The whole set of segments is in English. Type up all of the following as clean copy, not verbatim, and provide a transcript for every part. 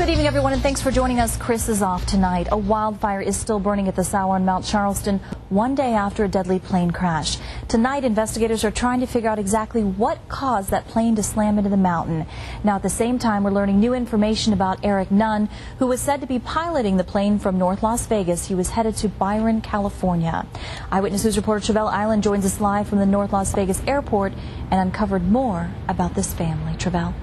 Good evening, everyone, and thanks for joining us. Chris is off tonight. A wildfire is still burning at this hour in Mount Charleston, one day after a deadly plane crash. Tonight, investigators are trying to figure out exactly what caused that plane to slam into the mountain. Now, at the same time, we're learning new information about Eric Nunn, who was said to be piloting the plane from North Las Vegas. He was headed to Byron, California. Eyewitness News reporter Travell Island joins us live from the North Las Vegas airport and uncovered more about this family. Travell.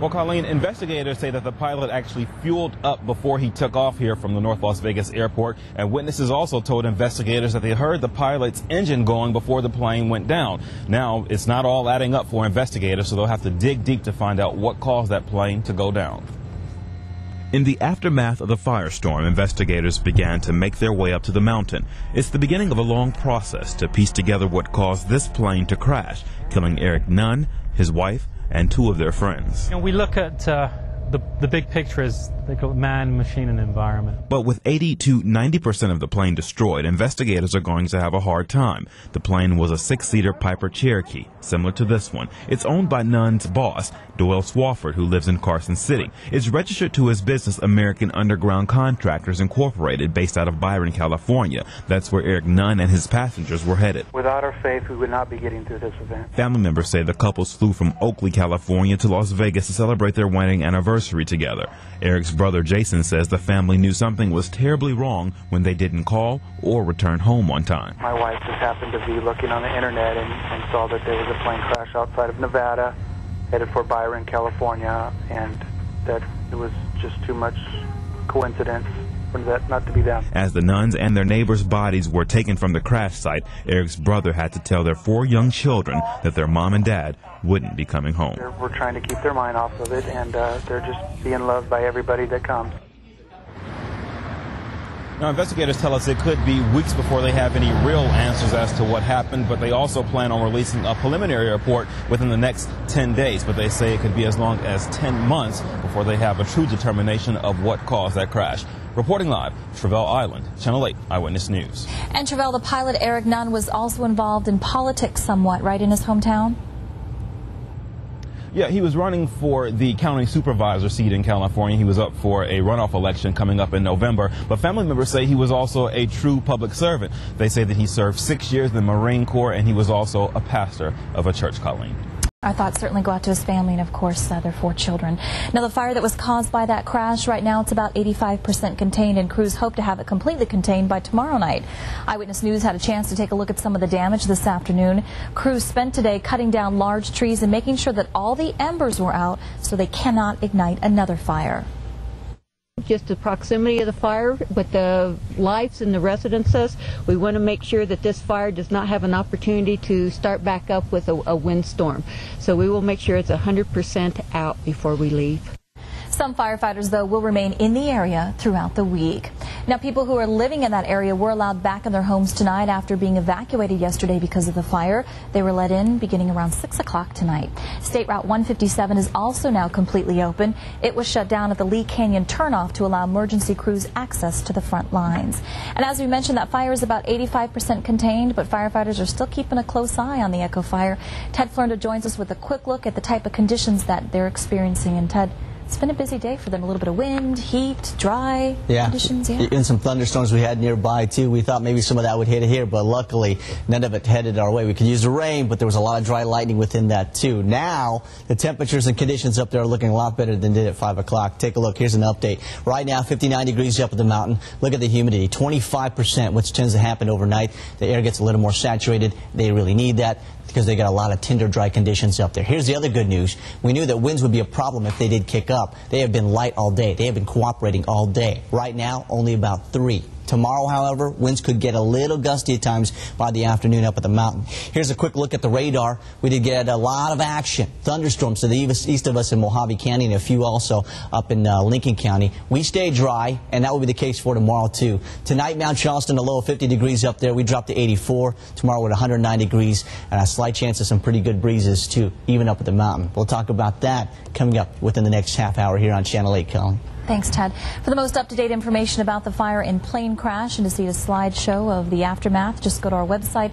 Well, Colleen, investigators say that the pilot actually fueled up before he took off here from the North Las Vegas airport, and witnesses also told investigators that they heard the pilot's engine going before the plane went down. Now, it's not all adding up for investigators, so they'll have to dig deep to find out what caused that plane to go down. In the aftermath of the firestorm, investigators began to make their way up to the mountain. It's the beginning of a long process to piece together what caused this plane to crash, killing Eric Nunn, his wife, and two of their friends. You know, we look at the big picture as they call it man, machine, and environment. But with 80 to 90% of the plane destroyed, investigators are going to have a hard time. The plane was a 6-seater Piper Cherokee, similar to this one. It's owned by Nunn's boss, Doyle Swafford, who lives in Carson City. It's registered to his business, American Underground Contractors Incorporated, based out of Byron, California. That's where Eric Nunn and his passengers were headed. Without our faith, we would not be getting through this event. Family members say the couples flew from Oakley, California to Las Vegas to celebrate their wedding anniversary together. Eric's brother Jason says the family knew something was terribly wrong when they didn't call or return home on time. My wife just happened to be looking on the internet and saw that there was a plane crash outside of Nevada, headed for Byron, California, and that it was just too much coincidence for that not to be them. As the Nunns and their neighbors' bodies were taken from the crash site, Eric's brother had to tell their 4 young children that their mom and dad wouldn't be coming home. We're trying to keep their mind off of it, and they're just being loved by everybody that comes. Now, investigators tell us it could be weeks before they have any real answers as to what happened, but they also plan on releasing a preliminary report within the next 10 days. But they say it could be as long as 10 months before they have a true determination of what caused that crash. Reporting live, Travell Island, Channel 8 Eyewitness News. And Travell, the pilot Eric Nunn was also involved in politics somewhat, right, in his hometown? Yeah, he was running for the county supervisor seat in California. He was up for a runoff election coming up in November. But family members say he was also a true public servant. They say that he served 6 years in the Marine Corps, and he was also a pastor of a church, Colleen. Our thoughts certainly go out to his family and, of course, their 4 children. Now, the fire that was caused by that crash, right now it's about 85% contained, and crews hope to have it completely contained by tomorrow night. Eyewitness News had a chance to take a look at some of the damage this afternoon. Crews spent today cutting down large trees and making sure that all the embers were out so they cannot ignite another fire. Just the proximity of the fire, but the lives and the residences, we want to make sure that this fire does not have an opportunity to start back up with a windstorm. So we will make sure it's 100% out before we leave. Some firefighters, though, will remain in the area throughout the week. Now, people who are living in that area were allowed back in their homes tonight after being evacuated yesterday because of the fire. They were let in beginning around 6 o'clock tonight. State Route 157 is also now completely open. It was shut down at the Lee Canyon turnoff to allow emergency crews access to the front lines. And as we mentioned, that fire is about 85% contained, but firefighters are still keeping a close eye on the Echo fire. Ted Flernda joins us with a quick look at the type of conditions that they're experiencing. And Ted, it's been a busy day for them. A little bit of wind, heat, dry conditions. Yeah, and some thunderstorms we had nearby, too. We thought maybe some of that would hit here, but luckily none of it headed our way. We could use the rain, but there was a lot of dry lightning within that, too. Now, the temperatures and conditions up there are looking a lot better than did at 5 o'clock. Take a look. Here's an update. Right now, 59 degrees up at the mountain. Look at the humidity, 25%, which tends to happen overnight. The air gets a little more saturated. They really need that because they got a lot of tinder dry conditions up there. Here's the other good news. We knew that winds would be a problem if they did kick up. They have been light all day. They have been cooperating all day. Right now, only about 3. Tomorrow, however, winds could get a little gusty at times by the afternoon up at the mountain. Here's a quick look at the radar. We did get a lot of action. Thunderstorms to the east of us in Mojave County and a few also up in Lincoln County. We stay dry, and that will be the case for tomorrow, too. Tonight, Mount Charleston, a low of 50 degrees up there. We dropped to 84. Tomorrow at 109 degrees, and a slight chance of some pretty good breezes, too, even up at the mountain. We'll talk about that coming up within the next half hour here on Channel 8, Colleen. Thanks, Ted. For the most up-to-date information about the fire and plane crash and to see a slideshow of the aftermath, just go to our website,